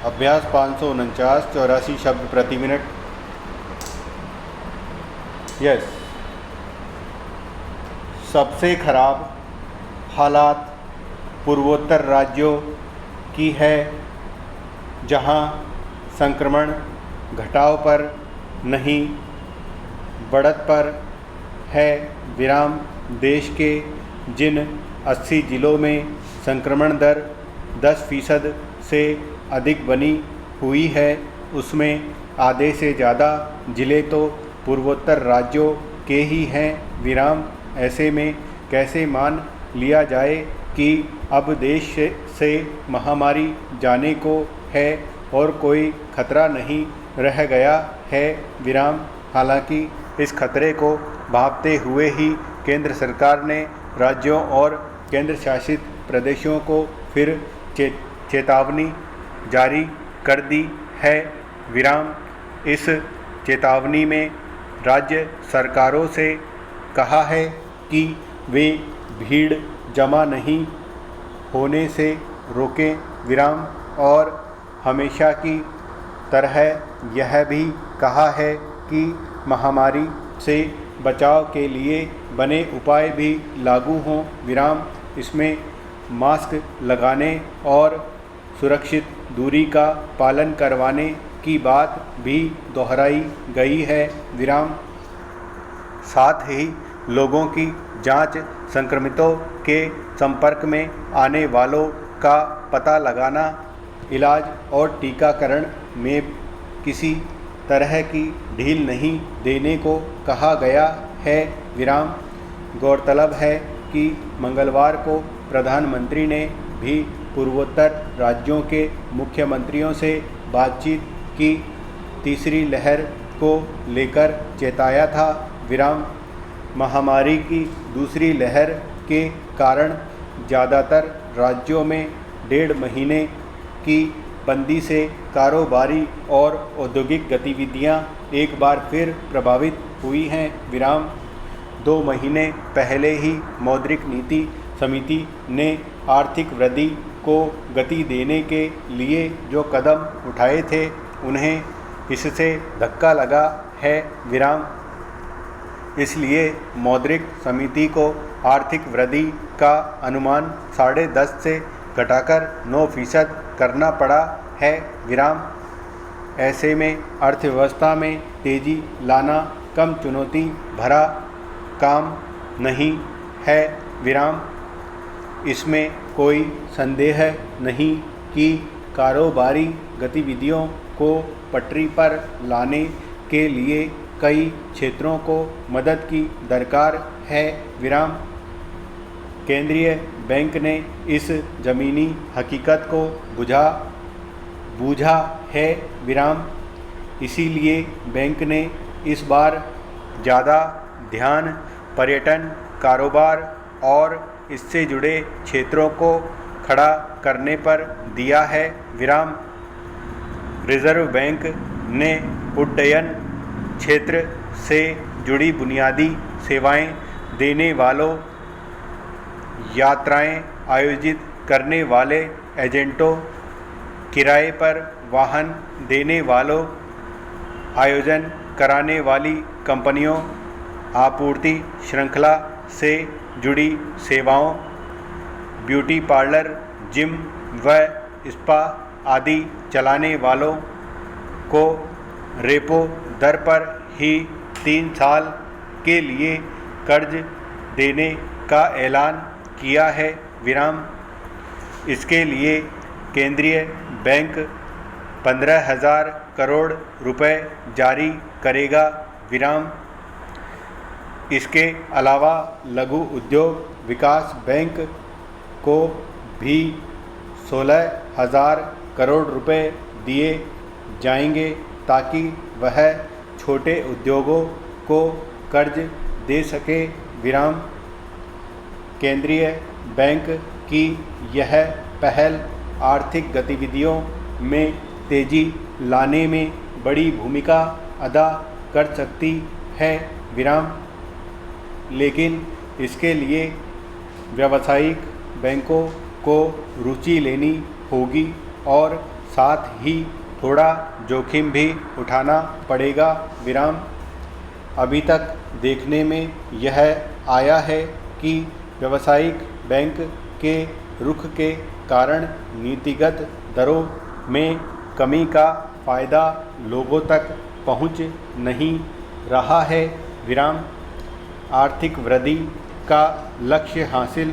अभ्यास 549 84 शब्द प्रति मिनट। यस। सबसे खराब हालात पूर्वोत्तर राज्यों की है, जहां संक्रमण घटाव पर नहीं बढ़त पर है। विराम देश के जिन 80 जिलों में संक्रमण दर 10% से अधिक बनी हुई है, उसमें आधे से ज़्यादा जिले तो पूर्वोत्तर राज्यों के ही हैं। विराम ऐसे में कैसे मान लिया जाए कि अब देश से महामारी जाने को है और कोई खतरा नहीं रह गया है। विराम हालांकि इस खतरे को भांपते हुए ही केंद्र सरकार ने राज्यों और केंद्र शासित प्रदेशों को फिर चेतावनी जारी कर दी है। विराम इस चेतावनी में राज्य सरकारों से कहा है कि वे भीड़ जमा नहीं होने से रोकें। विराम और हमेशा की तरह यह भी कहा है कि महामारी से बचाव के लिए बने उपाय भी लागू हों। विराम इसमें मास्क लगाने और सुरक्षित दूरी का पालन करवाने की बात भी दोहराई गई है। विराम साथ ही लोगों की जांच, संक्रमितों के संपर्क में आने वालों का पता लगाना, इलाज और टीकाकरण में किसी तरह की ढील नहीं देने को कहा गया है। विराम गौरतलब है कि मंगलवार को प्रधानमंत्री ने भी पूर्वोत्तर राज्यों के मुख्यमंत्रियों से बातचीत की तीसरी लहर को लेकर चेताया था। विराम महामारी की दूसरी लहर के कारण ज़्यादातर राज्यों में 1.5 महीने की बंदी से कारोबारी और औद्योगिक गतिविधियां एक बार फिर प्रभावित हुई हैं। विराम 2 महीने पहले ही मौद्रिक नीति समिति ने आर्थिक वृद्धि को गति देने के लिए जो कदम उठाए थे, उन्हें इससे धक्का लगा है। विराम इसलिए मौद्रिक समिति को आर्थिक वृद्धि का अनुमान 10.5 से घटाकर 9% करना पड़ा है। विराम ऐसे में अर्थव्यवस्था में तेजी लाना कम चुनौती भरा काम नहीं है। विराम इसमें कोई संदेह नहीं कि कारोबारी गतिविधियों को पटरी पर लाने के लिए कई क्षेत्रों को मदद की दरकार है। विराम केंद्रीय बैंक ने इस ज़मीनी हकीकत को बूझा है। विराम इसीलिए बैंक ने इस बार ज़्यादा ध्यान पर्यटन, कारोबार और इससे जुड़े क्षेत्रों को खड़ा करने पर दिया है। विराम रिजर्व बैंक ने उड्डयन क्षेत्र से जुड़ी बुनियादी सेवाएं देने वालों, यात्राएं आयोजित करने वाले एजेंटों, किराए पर वाहन देने वालों, आयोजन कराने वाली कंपनियों, आपूर्ति श्रृंखला से जुड़ी सेवाओं, ब्यूटी पार्लर, जिम व स्पा आदि चलाने वालों को रेपो दर पर ही 3 साल के लिए कर्ज देने का ऐलान किया है। विराम इसके लिए केंद्रीय बैंक 15,000 करोड़ रुपए जारी करेगा। विराम इसके अलावा लघु उद्योग विकास बैंक को भी 16,000 करोड़ रुपए दिए जाएंगे ताकि वह छोटे उद्योगों को कर्ज दे सके। विराम केंद्रीय बैंक की यह पहल आर्थिक गतिविधियों में तेजी लाने में बड़ी भूमिका अदा कर सकती है। विराम लेकिन इसके लिए व्यावसायिक बैंकों को रुचि लेनी होगी और साथ ही थोड़ा जोखिम भी उठाना पड़ेगा। विराम। अभी तक देखने में यह आया है कि व्यावसायिक बैंक के रुख के कारण नीतिगत दरों में कमी का फ़ायदा लोगों तक पहुंच नहीं रहा है। विराम। आर्थिक वृद्धि का लक्ष्य हासिल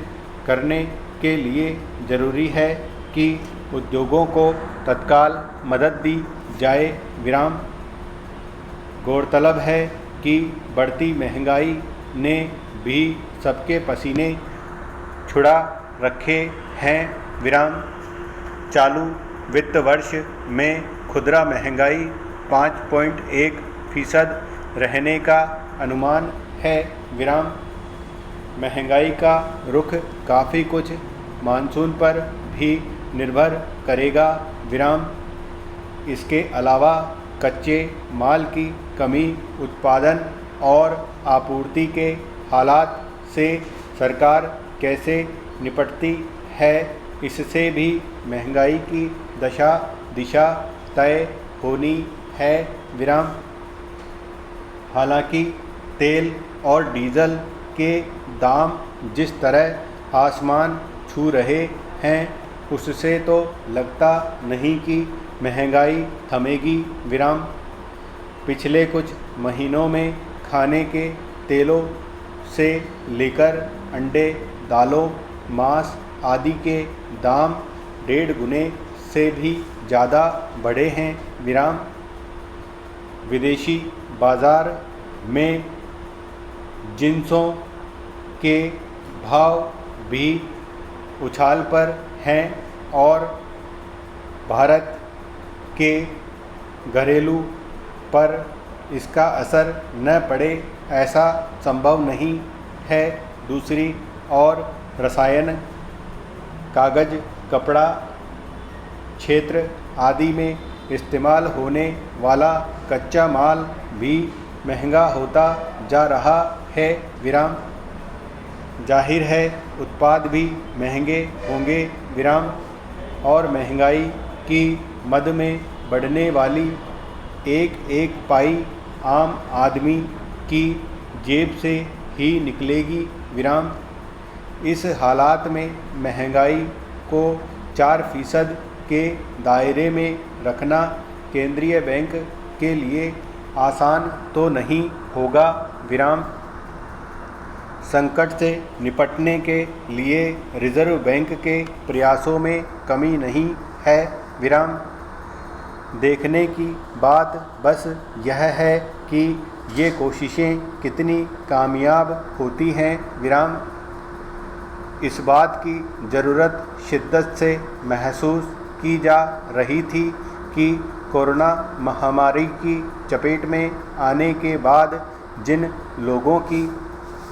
करने के लिए ज़रूरी है कि उद्योगों को तत्काल मदद दी जाए। विराम। गौरतलब है कि बढ़ती महंगाई ने भी सबके पसीने छुड़ा रखे हैं। विराम। चालू वित्त वर्ष में खुदरा महंगाई 5.1% रहने का अनुमान है। विराम। महंगाई का रुख काफ़ी कुछ मानसून पर भी निर्भर करेगा। विराम। इसके अलावा कच्चे माल की कमी, उत्पादन और आपूर्ति के हालात से सरकार कैसे निपटती है, इससे भी महंगाई की दिशा तय होनी है। विराम। हालांकि तेल और डीजल के दाम जिस तरह आसमान छू रहे हैं, उससे तो लगता नहीं कि महंगाई थमेगी। विराम। पिछले कुछ महीनों में खाने के तेलों से लेकर अंडे, दालों, मांस आदि के दाम 1.5 गुने से भी ज़्यादा बढ़े हैं। विराम। विदेशी बाज़ार में जिंसों के भाव भी उछाल पर हैं और भारत के घरेलू पर इसका असर न पड़े ऐसा संभव नहीं है। दूसरी ओर रसायन, कागज़, कपड़ा क्षेत्र आदि में इस्तेमाल होने वाला कच्चा माल भी महंगा होता जा रहा है। विराम। जाहिर है उत्पाद भी महंगे होंगे। विराम। और महंगाई की मद में बढ़ने वाली एक पाई आम आदमी की जेब से ही निकलेगी। विराम। इस हालात में महंगाई को 4% के दायरे में रखना केंद्रीय बैंक के लिए आसान तो नहीं होगा। विराम। संकट से निपटने के लिए रिजर्व बैंक के प्रयासों में कमी नहीं है। विराम। देखने की बात बस यह है कि ये कोशिशें कितनी कामयाब होती हैं। विराम। इस बात की ज़रूरत शिद्दत से महसूस की जा रही थी कि कोरोना महामारी की चपेट में आने के बाद जिन लोगों की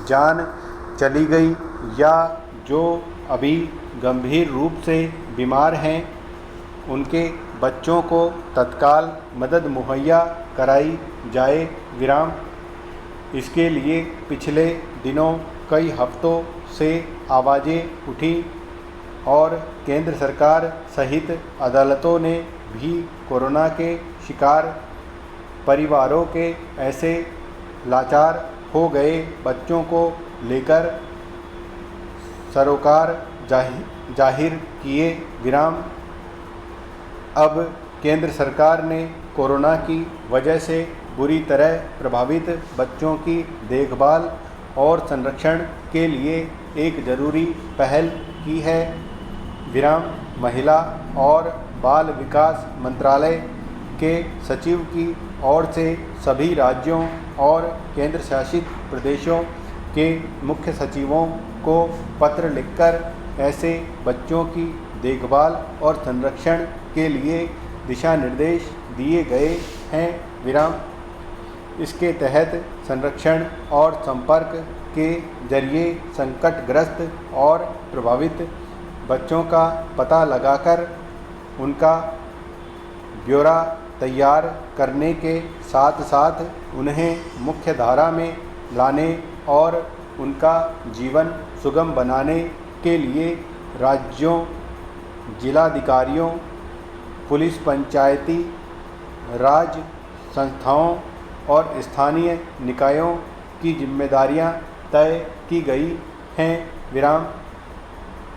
जान चली गई या जो अभी गंभीर रूप से बीमार हैं, उनके बच्चों को तत्काल मदद मुहैया कराई जाए। विराम। इसके लिए पिछले दिनों कई हफ्तों से आवाज़ें उठी और केंद्र सरकार सहित अदालतों ने भी कोरोना के शिकार परिवारों के ऐसे लाचार हो गए बच्चों को लेकर सरोकार जाहिर किए। विराम। अब केंद्र सरकार ने कोरोना की वजह से बुरी तरह प्रभावित बच्चों की देखभाल और संरक्षण के लिए एक ज़रूरी पहल की है। विराम। महिला और बाल विकास मंत्रालय के सचिव की ओर से सभी राज्यों और केंद्र शासित प्रदेशों के मुख्य सचिवों को पत्र लिखकर ऐसे बच्चों की देखभाल और संरक्षण के लिए दिशा निर्देश दिए गए हैं। विराम। इसके तहत संरक्षण और संपर्क के जरिए संकटग्रस्त और प्रभावित बच्चों का पता लगाकर उनका ब्यौरा तैयार करने के साथ साथ उन्हें मुख्य धारा में लाने और उनका जीवन सुगम बनाने के लिए राज्यों, जिलाधिकारियों पुलिस, पंचायती राज संस्थाओं और स्थानीय निकायों की जिम्मेदारियां तय की गई हैं। विराम।